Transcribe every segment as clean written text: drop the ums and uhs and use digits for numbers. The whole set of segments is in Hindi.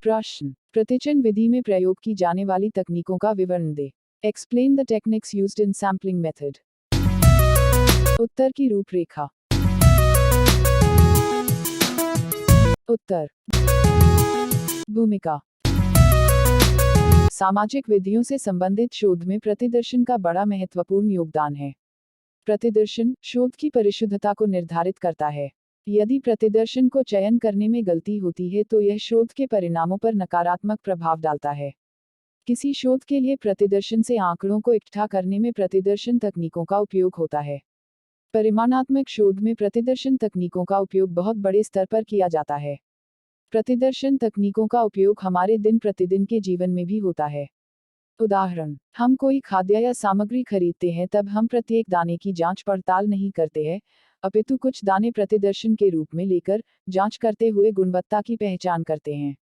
प्रश्न, प्रतिचिह्न विधि में प्रयोग की जाने वाली तकनीकों का विवरण दे। Explain the techniques used in sampling method. उत्तर की रूपरेखा। उत्तर। भूमिका। सामाजिक विधियों से संबंधित शोध में प्रतिदर्शन का बड़ा महत्वपूर्ण योगदान है। प्रतिदर्शन शोध की परिशुद्धता को निर्धारित करता है। यदि प्रतिदर्शन को चयन करने में गलती होती है तो यह शोध के परिणामों पर नकारात्मक प्रभाव डालता है। किसी शोध के लिए प्रतिदर्शन से आंकड़ों को इकट्ठा करने में प्रतिदर्शन तकनीकों का उपयोग होता है। परिमाणात्मक शोध में प्रतिदर्शन तकनीकों का उपयोग बहुत बड़े स्तर पर किया जाता है। प्रतिदर्शन तकनीकों का उपयोग हमारे दिन प्रतिदिन के जीवन में भी होता है। उदाहरण, हम कोई खाद्य या सामग्री खरीदते हैं तब हम प्रत्येक दाने की जांच पड़ताल नहीं करते हैं, अपितु कुछ दाने प्रतिदर्शन के रूप में लेकर जांच करते हुए गुणवत्ता की पहचान करते हैं।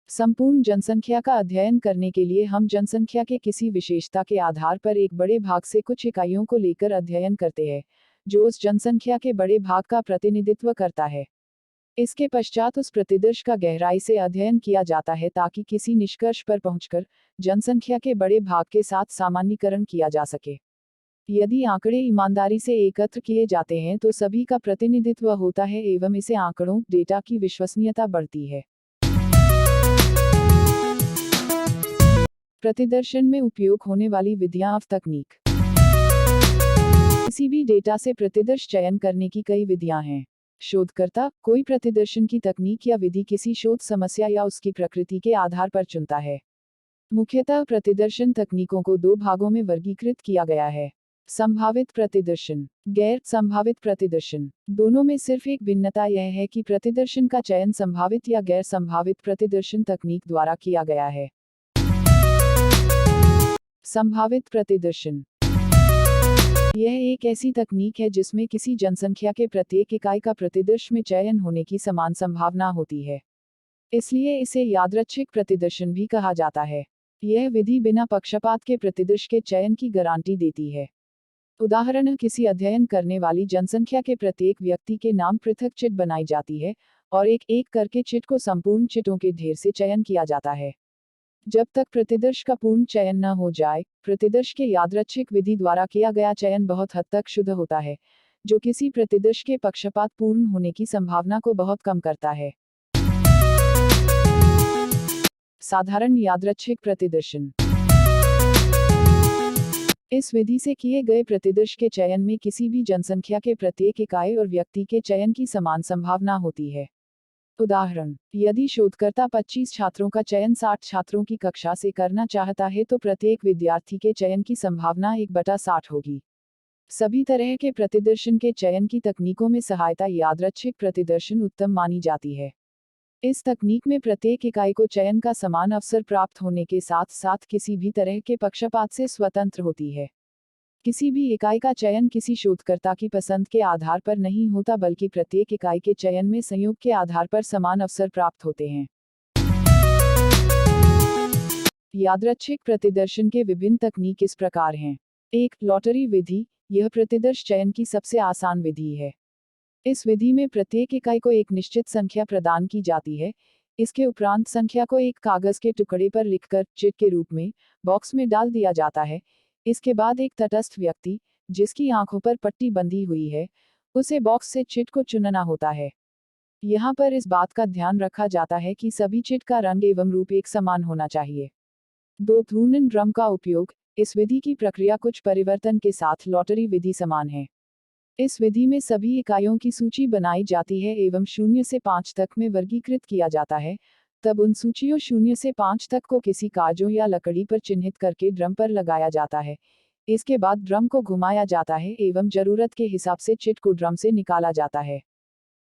संपूर्ण जनसंख्या का अध्ययन करने के लिए हम जनसंख्या के किसी विशेषता के आधार पर एक बड़े भाग से कुछ इकाइयों को लेकर अध्ययन करते हैं, जो उस जनसंख्या के बड़े भाग का प्रतिनिधित्व करता है। इसके पश्चात उस प्रतिदर्श का गहराई से अध्ययन किया जाता है ताकि किसी निष्कर्ष पर पहुंचकर जनसंख्या के बड़े भाग के साथ सामान्यीकरण किया जा सके। यदि आंकड़े ईमानदारी से एकत्र किए जाते हैं तो सभी का प्रतिनिधित्व होता है एवं इससे आंकड़ों डेटा की विश्वसनीयता बढ़ती है। प्रतिदर्शन में उपयोग होने वाली विधियां और तकनीक। किसी भी डेटा से प्रतिदर्श चयन करने की कई विधियां हैं। शोधकर्ता कोई प्रतिदर्शन की तकनीक या विधि किसी शोध समस्या या उसकी प्रकृति के आधार पर चुनता है। मुख्यतः प्रतिदर्शन तकनीकों को दो भागों में वर्गीकृत किया गया है: संभावित प्रतिदर्शन, गैर संभावित प्रतिदर्शन। दोनों में सिर्फ एक भिन्नता यह है कि प्रतिदर्शन का चयन संभावित या गैर संभावित प्रतिदर्शन तकनीक द्वारा किया गया है। संभावित प्रतिदर्शन यह एक ऐसी तकनीक है जिसमें किसी जनसंख्या के प्रत्येक इकाई का प्रतिदर्श में चयन होने की समान संभावना होती है, इसलिए इसे यादृच्छिक प्रतिदर्शन भी कहा जाता है। यह विधि बिना पक्षपात के प्रतिदर्श के चयन की गारंटी देती है। उदाहरण, किसी अध्ययन करने वाली जनसंख्या के प्रत्येक व्यक्ति के नाम पृथक चिट बनाई जाती है और एक एक करके चिट को संपूर्ण चिटों के ढेर से चयन किया जाता है। जब तक प्रतिदर्श का पूर्ण चयन न हो जाए, प्रतिदर्श के यादृच्छिक विधि द्वारा किया गया चयन बहुत हद तक शुद्ध होता है, जो किसी प्रतिदर्श के पक्षपात पूर्ण होने की संभावना को बहुत कम करता है। साधारण यादृच्छिक प्रतिदर्शन। इस विधि से किए गए प्रतिदर्श के चयन में किसी भी जनसंख्या के प्रत्येक इकाई और व्यक्ति के चयन की समान संभावना होती है। उदाहरण, यदि शोधकर्ता 25 छात्रों का चयन 60 छात्रों की कक्षा से करना चाहता है तो प्रत्येक विद्यार्थी के चयन की संभावना 1/60 होगी। सभी तरह के प्रतिदर्शन के चयन की तकनीकों में सहायता यादृच्छिक प्रतिदर्शन उत्तम मानी जाती है। इस तकनीक में प्रत्येक इकाई को चयन का समान अवसर प्राप्त होने के साथ साथ किसी भी तरह के पक्षपात से स्वतंत्र होती है। किसी भी इकाई का चयन किसी शोधकर्ता की पसंद के आधार पर नहीं होता, बल्कि प्रत्येक इकाई के चयन में संयोग के आधार पर समान अवसर प्राप्त होते हैं। यादृच्छिक प्रतिदर्शन के विभिन्न तकनीक इस प्रकार हैं। 1. लॉटरी विधि। यह प्रतिदर्श चयन की सबसे आसान विधि है। इस विधि में प्रत्येक इकाई को एक निश्चित संख्या प्रदान की जाती है। इसके उपरांत संख्या को एक कागज के टुकड़े पर लिखकर चिट के रूप में बॉक्स में डाल दिया जाता है। इसके बाद एक तटस्थ व्यक्ति, जिसकी आंखों पर पट्टी बंधी हुई है, उसे बॉक्स से चिट को चुनना होता है। यहाँ पर इस बात का ध्यान रखा जाता है कि सभी चिट का रंग एवं रूप एक समान होना चाहिए। 2. घूर्णन ड्रम का उपयोग। इस विधि की प्रक्रिया कुछ परिवर्तन के साथ लॉटरी विधि समान है। इस विधि में सभी इकाइयों की सूची बनाई जाती है एवं 0 से 5 तक में वर्गीकृत किया जाता है। तब उन सूचियों 0 से 5 तक को किसी कागजों या लकड़ी पर चिन्हित करके ड्रम पर लगाया जाता है। इसके बाद ड्रम को घुमाया जाता है एवं जरूरत के हिसाब से चिट को ड्रम से निकाला जाता है।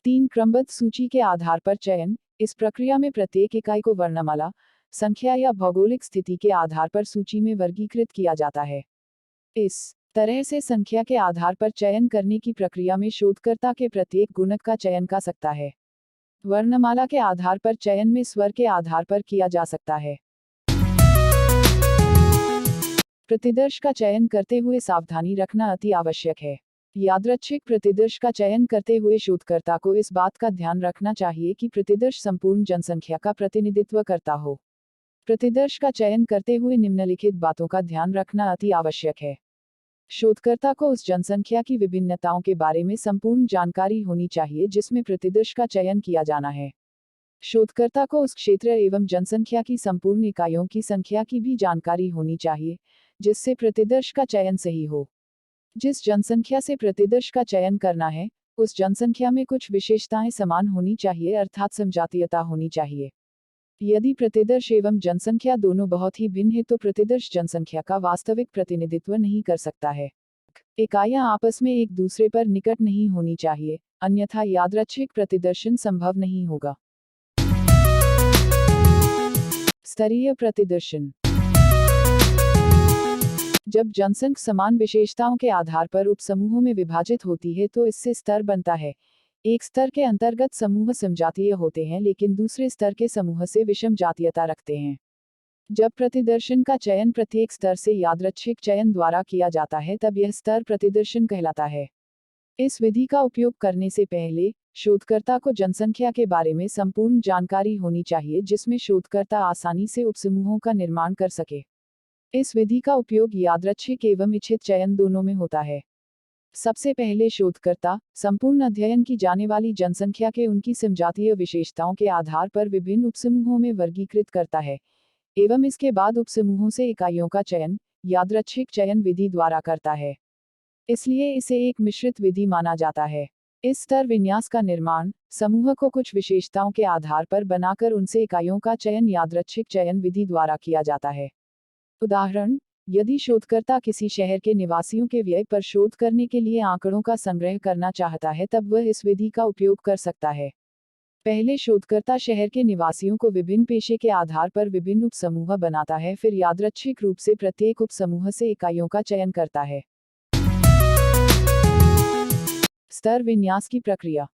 3. क्रमबद्ध सूची के आधार पर चयन। इस प्रक्रिया में प्रत्येक इकाई को वर्णमाला, संख्या या भौगोलिक स्थिति के आधार पर सूची में वर्गीकृत किया जाता है। इस तरह से संख्या के आधार पर चयन करने की प्रक्रिया में शोधकर्ता के प्रत्येक गुणक का चयन कर सकता है। वर्णमाला के आधार पर चयन में स्वर के आधार पर किया जा सकता है। प्रतिदर्श का चयन करते हुए सावधानी रखना अति आवश्यक है। यादृच्छिक प्रतिदर्श का चयन करते हुए शोधकर्ता को इस बात का ध्यान रखना चाहिए कि प्रतिदर्श संपूर्ण जनसंख्या का प्रतिनिधित्व करता हो। प्रतिदर्श का चयन करते हुए निम्नलिखित बातों का ध्यान रखना अति आवश्यक है। शोधकर्ता को उस जनसंख्या की विभिन्नताओं के बारे में संपूर्ण जानकारी होनी चाहिए जिसमें प्रतिदर्श का चयन किया जाना है। शोधकर्ता को उस क्षेत्र एवं जनसंख्या की संपूर्ण इकाइयों की संख्या की भी जानकारी होनी चाहिए, जिससे प्रतिदर्श का चयन सही हो। जिस जनसंख्या से प्रतिदर्श का चयन करना है, उस जनसंख्या में कुछ विशेषताएं समान होनी चाहिए, अर्थात समजातीयता होनी चाहिए। यदि प्रतिदर्श एवं जनसंख्या दोनों बहुत ही भिन्न है तो प्रतिदर्श जनसंख्या का वास्तविक प्रतिनिधित्व नहीं कर सकता है। इकाइयां आपस में एक दूसरे पर निकट नहीं होनी चाहिए, अन्यथा यादृच्छिक प्रतिदर्शन संभव नहीं होगा। स्तरीय प्रतिदर्शन। जब जनसंख्या समान विशेषताओं के आधार पर उपसमूहों में विभाजित होती है तो इससे स्तर बनता है। एक स्तर के अंतर्गत समूह समजातीय होते हैं लेकिन दूसरे स्तर के समूह से विषम जातीयता रखते हैं। जब प्रतिदर्शन का चयन प्रत्येक स्तर से यादृच्छिक चयन द्वारा किया जाता है तब यह स्तर प्रतिदर्शन कहलाता है। इस विधि का उपयोग करने से पहले शोधकर्ता को जनसंख्या के बारे में संपूर्ण जानकारी होनी चाहिए जिसमें शोधकर्ता आसानी से उपसमूहों का निर्माण कर सके। इस विधि का उपयोग यादृच्छिक एवं इच्छित चयन दोनों में होता है। सबसे पहले शोधकर्ता संपूर्ण अध्ययन की जाने वाली जनसंख्या के उनकी समजातीय विशेषताओं के आधार पर विभिन्न उपसमूहों में वर्गीकृत करता है एवं इसके बाद उपसमूहों से इकाइयों का चयन यादृच्छिक चयन विधि द्वारा करता है। इसलिए इसे एक मिश्रित विधि माना जाता है। इस स्तर विन्यास का निर्माण समूह को कुछ विशेषताओं के आधार पर बनाकर उनसे इकाइयों का चयन यादृच्छिक चयन विधि द्वारा किया जाता है। उदाहरण, यदि शोधकर्ता किसी शहर के निवासियों के व्यय पर शोध करने के लिए आंकड़ों का संग्रह करना चाहता है तब वह इस विधि का उपयोग कर सकता है। पहले शोधकर्ता शहर के निवासियों को विभिन्न पेशे के आधार पर विभिन्न उपसमूह बनाता है, फिर यादृच्छिक रूप से प्रत्येक उपसमूह से इकाइयों का चयन करता है। स्तर विन्यास की प्रक्रिया।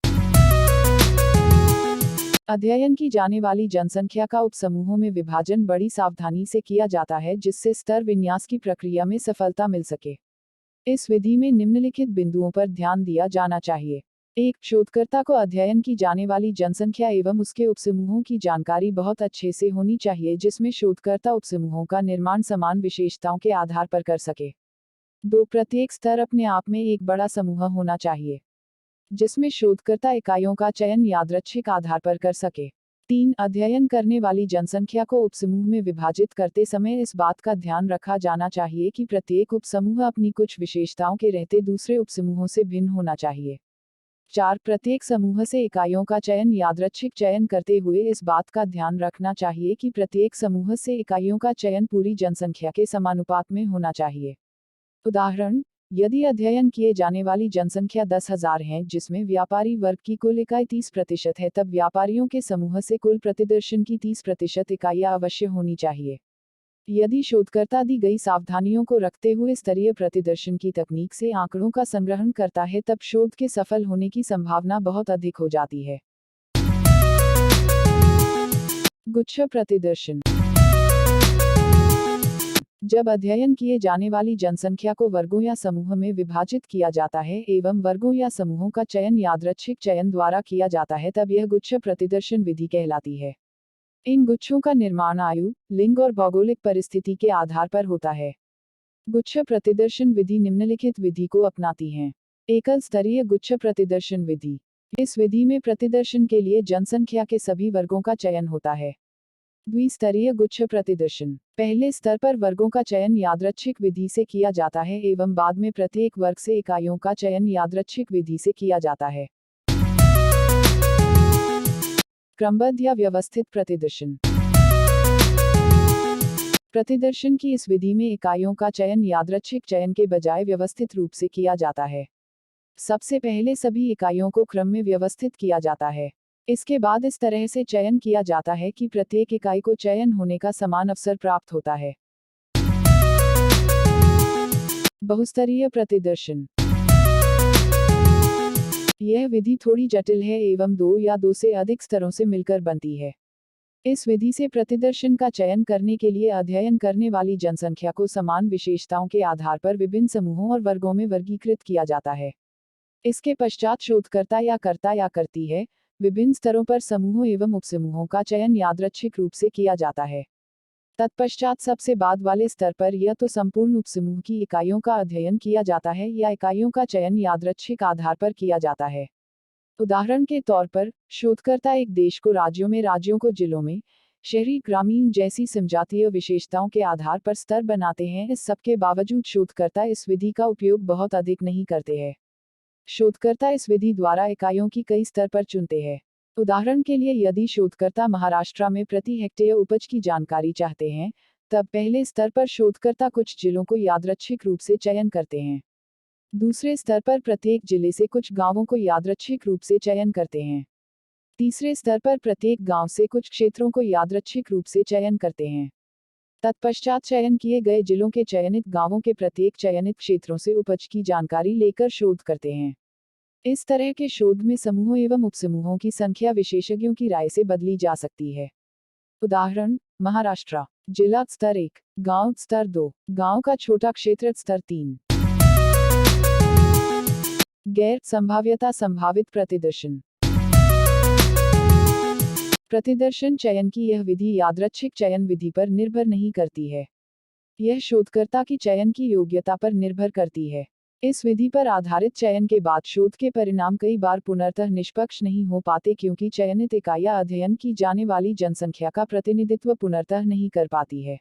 अध्ययन की जाने वाली जनसंख्या का उपसमूहों में विभाजन बड़ी सावधानी से किया जाता है जिससे स्तर विन्यास की प्रक्रिया में सफलता मिल सके। इस विधि में निम्नलिखित बिंदुओं पर ध्यान दिया जाना चाहिए। 1. शोधकर्ता को अध्ययन की जाने वाली जनसंख्या एवं उसके उपसमूहों की जानकारी बहुत अच्छे से होनी चाहिए जिसमें शोधकर्ता उपसमूहों का निर्माण समान विशेषताओं के आधार पर कर सके। 2. प्रत्येक स्तर अपने आप में एक बड़ा समूह होना चाहिए जिसमें शोधकर्ता इकाइयों का चयन यादृच्छिक आधार पर कर सके। 3. अध्ययन करने वाली जनसंख्या को उपसमूह में विभाजित करते समय इस बात का ध्यान रखा जाना चाहिए कि प्रत्येक उपसमूह अपनी कुछ विशेषताओं के रहते दूसरे उपसमूहों से भिन्न होना चाहिए। 4. प्रत्येक समूह से इकाइयों का चयन यादृच्छिक चयन करते हुए इस बात का ध्यान रखना चाहिए कि प्रत्येक समूह से इकाइयों का चयन पूरी जनसंख्या के समानुपात में होना चाहिए। उदाहरण, यदि अध्ययन किए जाने वाली जनसंख्या 10,000 है जिसमें व्यापारी वर्ग की कुल इकाई 30% है तब व्यापारियों के समूह से कुल प्रतिदर्शन की 30% इकाइयां अवश्य होनी चाहिए। यदि शोधकर्ता दी गई सावधानियों को रखते हुए स्तरीय प्रतिदर्शन की तकनीक से आंकड़ों का संग्रहण करता है तब शोध के सफल होने की संभावना बहुत अधिक हो जाती है। गुच्छ प्रतिदर्शन। जब अध्ययन किए जाने वाली जनसंख्या को वर्गों या समूह में विभाजित किया जाता है एवं वर्गों या समूहों का चयन यादृच्छिक चयन द्वारा किया जाता है तब यह गुच्छ प्रतिदर्शन विधि कहलाती है। इन गुच्छों का निर्माण आयु, लिंग और भौगोलिक परिस्थिति के आधार पर होता है। गुच्छ प्रतिदर्शन विधि निम्नलिखित विधि को अपनाती है। एकल स्तरीय गुच्छ प्रतिदर्शन विधि। इस विधि में प्रतिदर्शन के लिए जनसंख्या के सभी वर्गों का चयन होता है। द्विस्तरीय गुच्छ प्रतिदर्शन। पहले स्तर पर वर्गों का चयन यादृच्छिक विधि से किया जाता है एवं बाद में प्रत्येक वर्ग से इकाइयों का चयन यादृच्छिक विधि से किया जाता है। क्रमबद्ध या व्यवस्थित प्रतिदर्शन। प्रतिदर्शन की इस विधि में इकाइयों का चयन यादृच्छिक चयन के बजाय व्यवस्थित रूप से किया जाता है। सबसे पहले सभी इकाइयों को क्रम में व्यवस्थित किया जाता है। इसके बाद इस तरह से चयन किया जाता है कि प्रत्येक इकाई को चयन होने का समान अवसर प्राप्त होता है। बहुस्तरीय प्रतिदर्शन। यह विधि थोड़ी जटिल है एवं 2 या 2 से अधिक स्तरों से मिलकर बनती है। इस विधि से प्रतिदर्शन का चयन करने के लिए अध्ययन करने वाली जनसंख्या को समान विशेषताओं के आधार पर विभिन्न समूहों और वर्गों में वर्गीकृत किया जाता है। इसके पश्चात शोधकर्ता या कर्ता या करती है विभिन्न स्तरों पर समूहों एवं उपसमूहों का चयन यादृच्छिक रूप से किया जाता है। तत्पश्चात सबसे बाद वाले स्तर पर यह तो संपूर्ण उपसमूह की इकाइयों का अध्ययन किया जाता है या इकाइयों का चयन यादृच्छिक आधार पर किया जाता है। उदाहरण के तौर पर शोधकर्ता एक देश को राज्यों में, राज्यों को जिलों में, शहरी ग्रामीण जैसी समजातीय विशेषताओं के आधार पर स्तर बनाते हैं। इस सब के बावजूद शोधकर्ता इस विधि का उपयोग बहुत अधिक नहीं करते हैं। शोधकर्ता इस विधि द्वारा इकाइयों की कई स्तर पर चुनते हैं। उदाहरण के लिए यदि शोधकर्ता महाराष्ट्र में प्रति हेक्टेयर उपज की जानकारी चाहते हैं, तब पहले स्तर पर शोधकर्ता कुछ जिलों को यादृच्छिक रूप से चयन करते हैं। दूसरे स्तर पर प्रत्येक जिले से कुछ गांवों को यादृच्छिक रूप से चयन करते हैं। तीसरे स्तर पर प्रत्येक गांव से कुछ क्षेत्रों को यादृच्छिक रूप से चयन करते हैं। तत्पश्चात चयन किए गए जिलों के चयनित गांवों के प्रत्येक चयनित क्षेत्रों से उपज की जानकारी लेकर शोध करते हैं। इस तरह के शोध में समूहों एवं उपसमूहों की संख्या विशेषज्ञों की राय से बदली जा सकती है। उदाहरण, महाराष्ट्र, जिला स्तर 1, गांव स्तर 2, गांव का छोटा क्षेत्र स्तर 3। गैर संभाव्यता संभावित प्रतिदर्शन। प्रतिदर्शन चयन की यह विधि यादृच्छिक चयन विधि पर निर्भर नहीं करती है। यह शोधकर्ता की चयन की योग्यता पर निर्भर करती है। इस विधि पर आधारित चयन के बाद शोध के परिणाम कई बार पुनर्तः निष्पक्ष नहीं हो पाते क्योंकि चयनित इकाइयां अध्ययन की जाने वाली जनसंख्या का प्रतिनिधित्व पुनर्तः नहीं कर पाती है।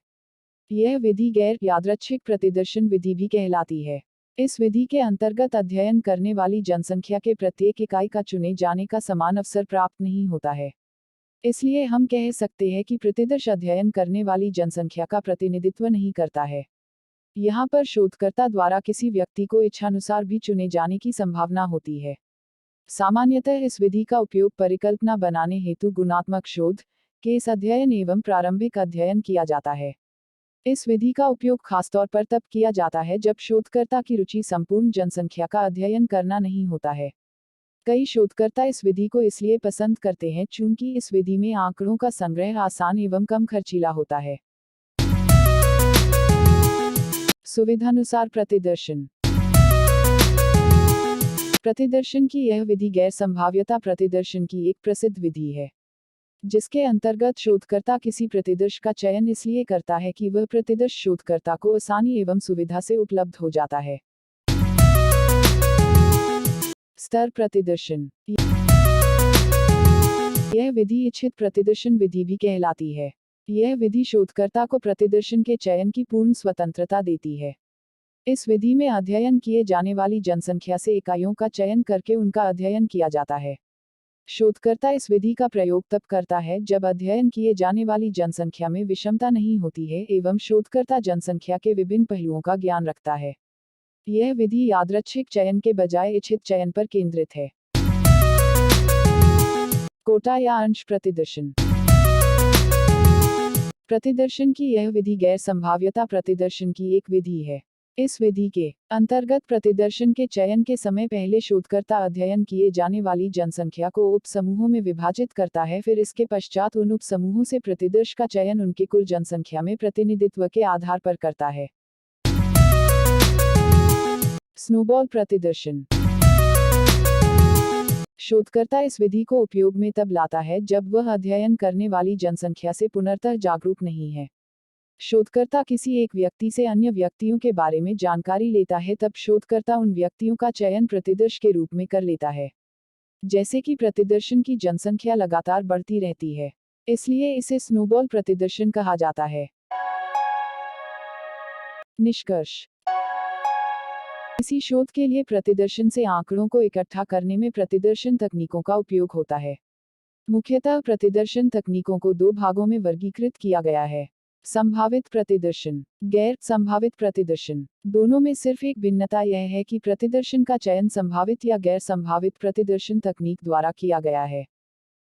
यह विधि गैर यादृच्छिक प्रतिदर्शन विधि भी कहलाती है। इस विधि के अंतर्गत अध्ययन करने वाली जनसंख्या के प्रत्येक इकाई का चुने जाने का समान अवसर प्राप्त नहीं होता है। इसलिए हम कह सकते हैं कि प्रतिदर्श अध्ययन करने वाली जनसंख्या का प्रतिनिधित्व नहीं करता है। यहाँ पर शोधकर्ता द्वारा किसी व्यक्ति को इच्छानुसार भी चुने जाने की संभावना होती है। सामान्यतः इस विधि का उपयोग परिकल्पना बनाने हेतु गुणात्मक शोध, केस अध्ययन एवं प्रारंभिक अध्ययन किया जाता है। इस विधि का उपयोग खासतौर पर तब किया जाता है जब शोधकर्ता की रुचि संपूर्ण जनसंख्या का अध्ययन करना नहीं होता है। कई शोधकर्ता इस विधि को इसलिए पसंद करते हैं चूंकि इस विधि में आंकड़ों का संग्रह आसान एवं कम खर्चीला होता है। सुविधानुसार प्रतिदर्शन। प्रतिदर्शन की यह विधि गैर संभाव्यता प्रतिदर्शन की एक प्रसिद्ध विधि है, जिसके अंतर्गत शोधकर्ता किसी प्रतिदर्श का चयन इसलिए करता है कि वह प्रतिदर्श शोधकर्ता को आसानी एवं सुविधा से उपलब्ध हो जाता है। स्तर प्रतिदर्शन। यह विधि इच्छित प्रतिदर्शन विधि भी कहलाती है। यह विधि शोधकर्ता को प्रतिदर्शन के चयन की पूर्ण स्वतंत्रता देती है। इस विधि में अध्ययन किए जाने वाली जनसंख्या से इकाइयों का चयन करके उनका अध्ययन किया जाता है। शोधकर्ता इस विधि का प्रयोग तब करता है जब अध्ययन किए जाने वाली जनसंख्या में विषमता नहीं होती है एवं शोधकर्ता जनसंख्या के विभिन्न पहलुओं का ज्ञान रखता है। यह विधि यादृच्छिक चयन के बजाय इच्छित चयन पर केंद्रित है। कोटा या अंश प्रतिदर्शन। प्रतिदर्शन की यह विधि गैर संभाव्यता प्रतिदर्शन की एक विधि है। इस विधि के अंतर्गत प्रतिदर्शन के चयन के समय पहले शोधकर्ता अध्ययन किए जाने वाली जनसंख्या को उपसमूहों में विभाजित करता है, फिर इसके पश्चात उन उपसमूहों से प्रतिदर्श का चयन उनके कुल जनसंख्या में प्रतिनिधित्व के आधार पर करता है। स्नोबॉल प्रतिदर्शन। शोधकर्ता इस विधि को उपयोग में तब लाता है जब वह अध्ययन करने वाली जनसंख्या से पुनर्तः जागरूक नहीं है। शोधकर्ता किसी एक व्यक्ति से अन्य व्यक्तियों के बारे में जानकारी लेता है, तब शोधकर्ता उन व्यक्तियों का चयन प्रतिदर्श के रूप में कर लेता है। जैसे कि प्रतिदर्शन की जनसंख्या लगातार बढ़ती रहती है, इसलिए इसे स्नोबॉल प्रतिदर्शन कहा जाता है। निष्कर्ष। किसी शोध के लिए प्रतिदर्शन से आंकड़ों को इकट्ठा करने में प्रतिदर्शन तकनीकों का उपयोग होता है। मुख्यतः प्रतिदर्शन तकनीकों को दो भागों में वर्गीकृत किया गया है: संभावित प्रतिदर्शन, गैर संभावित प्रतिदर्शन। दोनों में सिर्फ एक भिन्नता यह है कि प्रतिदर्शन का चयन संभावित या गैर संभावित प्रतिदर्शन तकनीक द्वारा किया गया है।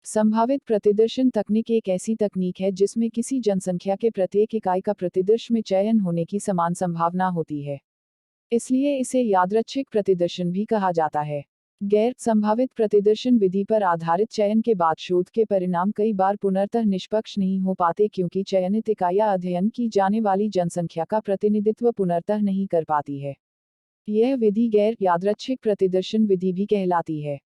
संभावित प्रतिदर्शन तकनीक एक ऐसी तकनीक है जिसमें किसी जनसंख्या के प्रत्येक इकाई का प्रतिदर्श में चयन होने की समान संभावना होती है, इसलिए इसे यादृच्छिक प्रतिदर्शन भी कहा जाता है। गैर संभावित प्रतिदर्शन विधि पर आधारित चयन के बाद शोध के परिणाम कई बार पुनर्तः निष्पक्ष नहीं हो पाते क्योंकि चयनित इकाइयां अध्ययन की जाने वाली जनसंख्या का प्रतिनिधित्व पुनर्तः नहीं कर पाती है। यह विधि गैर यादृच्छिक प्रतिदर्शन विधि भी कहलाती है।